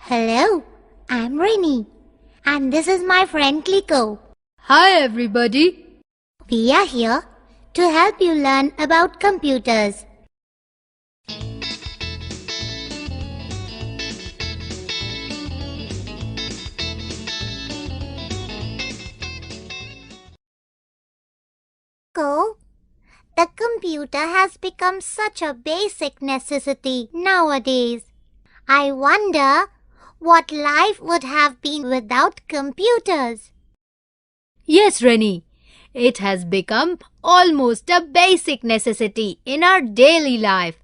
Hello, I'm Rainy, and this is my friend Kliko. Hi everybody. We are here to help you learn about computers. The computer has become such a basic necessity nowadays. I wonder what life would have been without computers. Yes, Rennie. It has become almost a basic necessity in our daily life.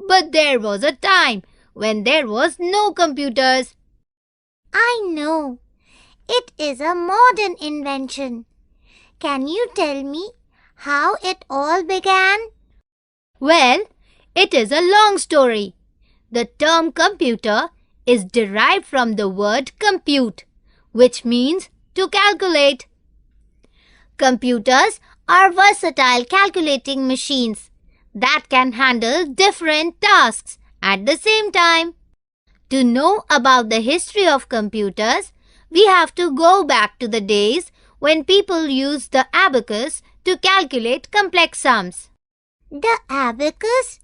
But there was a time when there was no computers. I know. It is a modern invention. Can you tell me how it all began? Well, it is a long story. The term computer is derived from the word compute, which means to calculate. Computers are versatile calculating machines that can handle different tasks at the same time. To know about the history of computers, we have to go back to the days when people used the abacus to calculate complex sums. The abacus?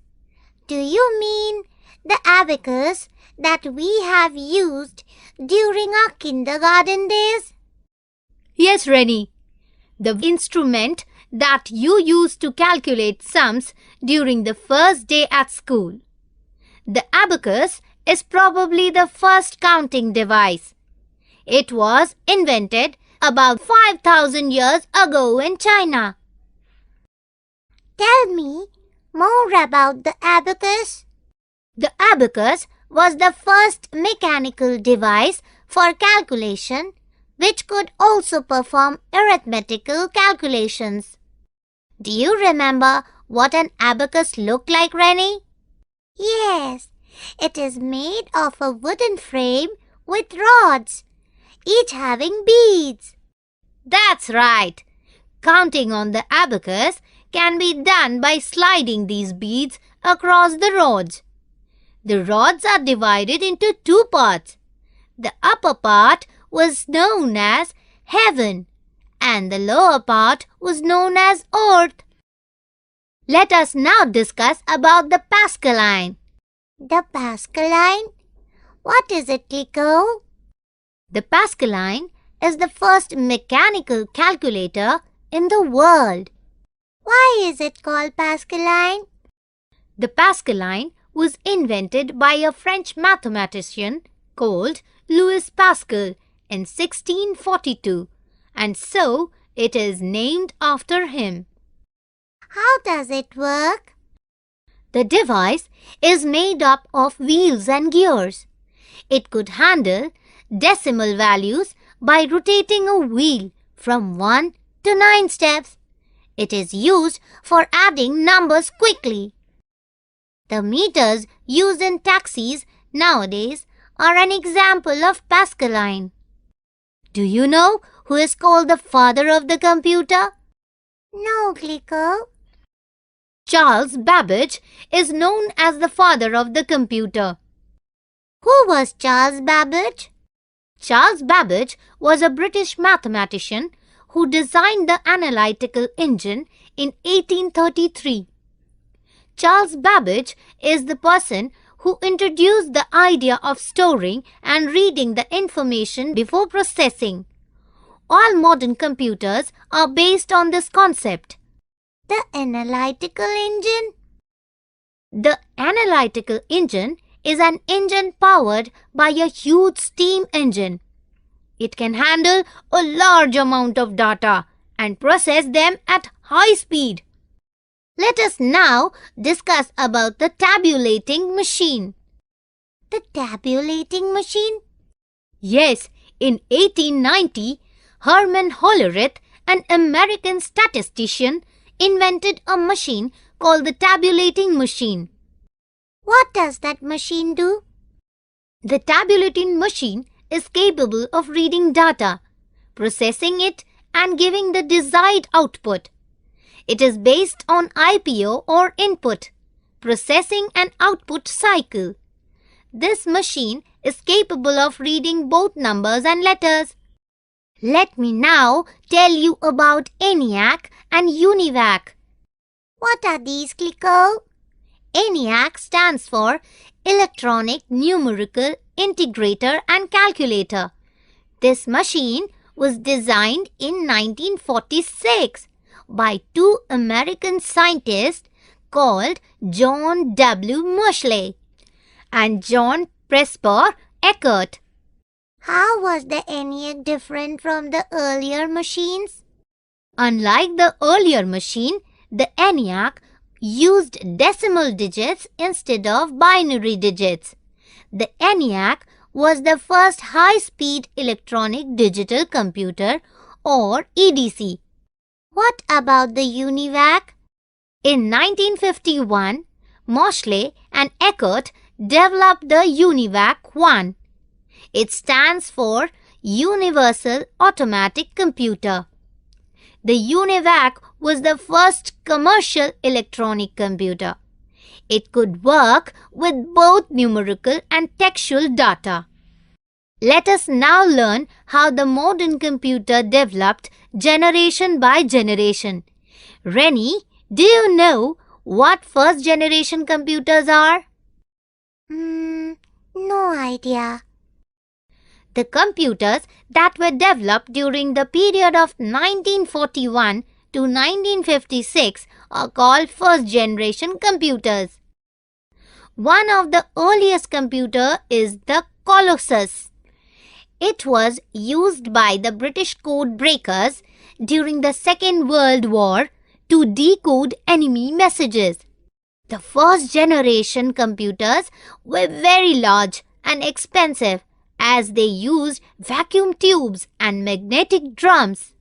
Do you mean the abacus that we have used during our kindergarten days? Yes, Rennie. The instrument that you used to calculate sums during the first day at school. The abacus is probably the first counting device. It was invented about 5,000 years ago in China. Tell me more about the abacus. The abacus was the first mechanical device for calculation which could also perform arithmetical calculations. Do you remember what an abacus looked like, Rennie? Yes, it is made of a wooden frame with rods, each having beads. That's right. Counting on the abacus can be done by sliding these beads across the rods. The rods are divided into two parts. The upper part was known as heaven and the lower part was known as earth. Let us now discuss about the Pascaline. The Pascaline? What is it, Kliko? The Pascaline is the first mechanical calculator in the world. Why is it called Pascaline? The Pascaline was invented by a French mathematician called Louis Pascal in 1642, and so it is named after him. How does it work? The device is made up of wheels and gears. It could handle decimal values by rotating a wheel from 1 to 9 steps. It is used for adding numbers quickly. The meters used in taxis nowadays are an example of Pascaline. Do you know who is called the father of the computer? No, Kliko. Charles Babbage is known as the father of the computer. Who was Charles Babbage? Charles Babbage was a British mathematician who designed the analytical engine in 1833. Charles Babbage is the person who introduced the idea of storing and reading the information before processing. All modern computers are based on this concept. The analytical engine? The analytical engine is an engine powered by a huge steam engine. It can handle a large amount of data and process them at high speed. Let us now discuss about the tabulating machine. The tabulating machine? Yes, in 1890, Herman Hollerith, an American statistician, invented a machine called the tabulating machine. What does that machine do? The tabulating machine is capable of reading data, processing it, and giving the desired output. It is based on IPO or input, processing and output cycle. This machine is capable of reading both numbers and letters. Let me now tell you about ENIAC and UNIVAC. What are these, Clicko? ENIAC stands for Electronic Numerical Integrator and Calculator. This machine was designed in 1946 by two American scientists called John W. Moseley and John Presper Eckert. How was the ENIAC different from the earlier machines? Unlike the earlier machine, the ENIAC used decimal digits instead of binary digits. The ENIAC was the first high-speed electronic digital computer or EDC. What about the UNIVAC? In 1951, Moseley and Eckert developed the UNIVAC-1. It stands for Universal Automatic Computer. The UNIVAC was the first commercial electronic computer. It could work with both numerical and textual data. Let us now learn how the modern computer developed generation by generation. Rennie, do you know what first generation computers are? No idea. The computers that were developed during the period of 1941 to 1956 are called first-generation computers. One of the earliest computers is the Colossus. It was used by the British code breakers during the Second World War to decode enemy messages. The first-generation computers were very large and expensive as they used vacuum tubes and magnetic drums.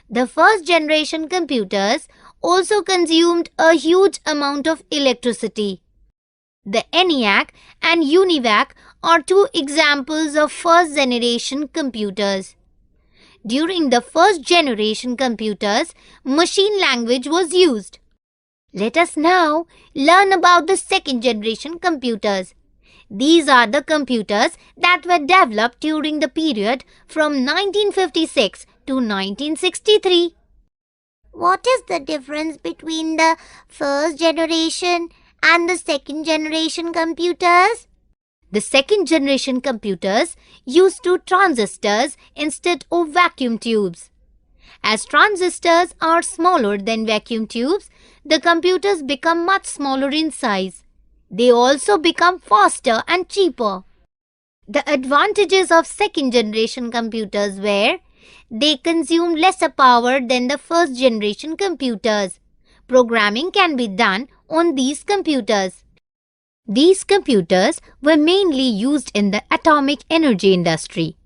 The first-generation computers also consumed a huge amount of electricity. The ENIAC and UNIVAC are two examples of first-generation computers. During the first-generation computers, machine language was used. Let us now learn about the second-generation computers. These are the computers that were developed during the period from 1956 to 1963. What is the difference between the first generation and the second generation computers? The second generation computers used two transistors instead of vacuum tubes. As transistors are smaller than vacuum tubes, the computers become much smaller in size. They also become faster and cheaper. The advantages of second generation computers were they consume lesser power than the first generation computers. Programming can be done on these computers. These computers were mainly used in the atomic energy industry.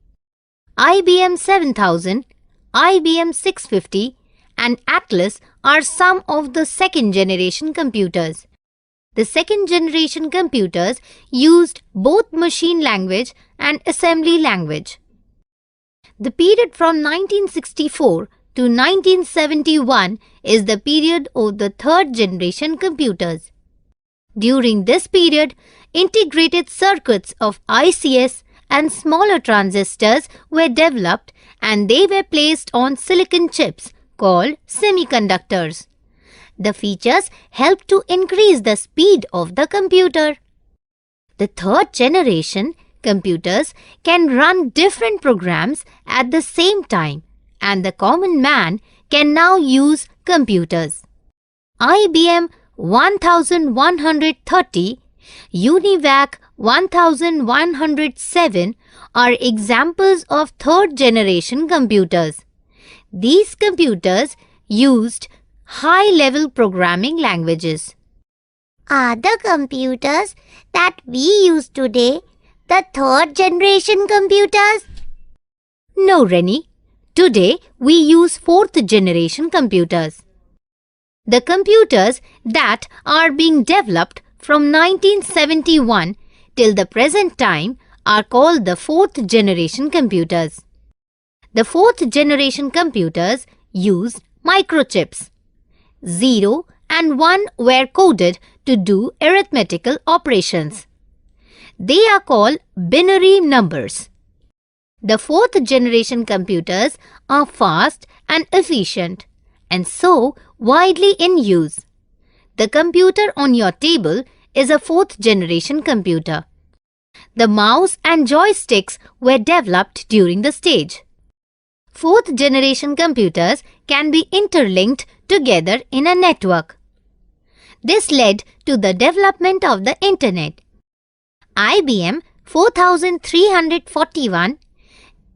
IBM 7000, IBM 650 and Atlas are some of the second generation computers. The second generation computers used both machine language and assembly language. The period from 1964 to 1971 is the period of the third generation computers. During this period, integrated circuits of ICs and smaller transistors were developed and they were placed on silicon chips called semiconductors. The features help to increase the speed of the computer. The third generation computers can run different programs at the same time and the common man can now use computers. IBM 1130, UNIVAC 1107 are examples of third generation computers. These computers used high-level programming languages. Are the computers that we use today the third generation computers? No, Rennie. Today we use fourth generation computers. The computers that are being developed from 1971 till the present time are called the fourth generation computers. The fourth generation computers used microchips. 0 and 1 were coded to do arithmetical operations. They are called binary numbers. The fourth generation computers are fast and efficient and so widely in use. The computer on your table is a fourth generation computer. The mouse and joysticks were developed during the stage. Fourth generation computers can be interlinked together in a network. This led to the development of the Internet. IBM 4341,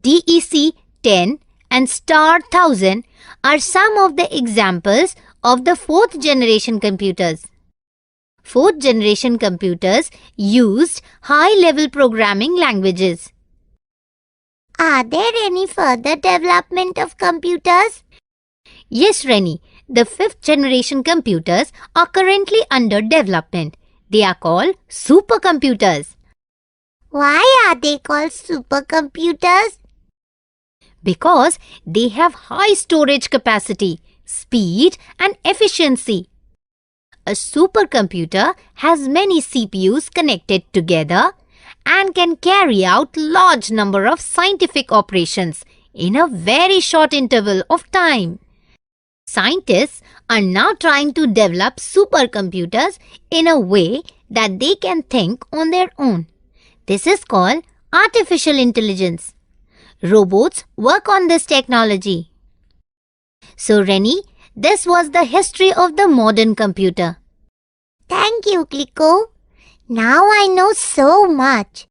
DEC 10 and Star 1000 are some of the examples of the fourth generation computers. Fourth generation computers used high-level programming languages. Are there any further development of computers? Yes, Rennie, the fifth generation computers are currently under development. They are called supercomputers. Why are they called supercomputers? Because they have high storage capacity, speed and efficiency. A supercomputer has many CPUs connected together and can carry out large number of scientific operations in a very short interval of time. Scientists are now trying to develop supercomputers in a way that they can think on their own. This is called artificial intelligence. Robots work on this technology. So, Rennie, this was the history of the modern computer. Thank you, Kliko. Now I know so much.